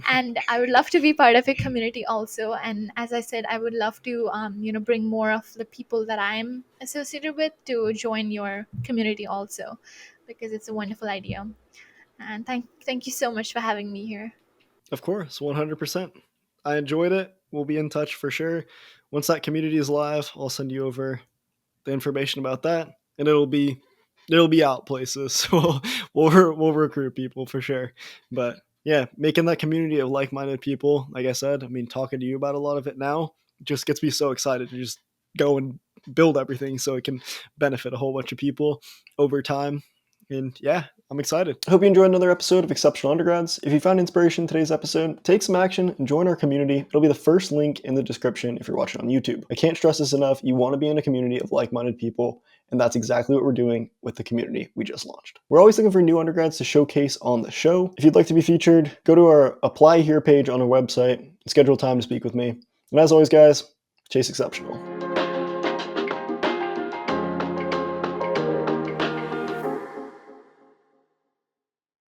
And I would love to be part of a community also. And as I said, I would love to, bring more of the people that I'm associated with to join your community also, because it's a wonderful idea. And thank you so much for having me here. Of course, 100%. I enjoyed it. We'll be in touch for sure. Once that community is live, I'll send you over the information about that, and it'll be out places. So we'll recruit people for sure. But yeah, making that community of like-minded people, like I said, I mean, talking to you about a lot of it now just gets me so excited to just go and build everything so it can benefit a whole bunch of people over time. And yeah, I'm excited. I hope you enjoyed another episode of Exceptional Undergrads. If you found inspiration in today's episode, take some action and join our community. It'll be the first link in the description if you're watching on YouTube. I can't stress this enough. You want to be in a community of like-minded people, and that's exactly what we're doing with the community we just launched. We're always looking for new undergrads to showcase on the show. If you'd like to be featured, go to our Apply Here page on our website and schedule time to speak with me. And as always, guys, chase exceptional.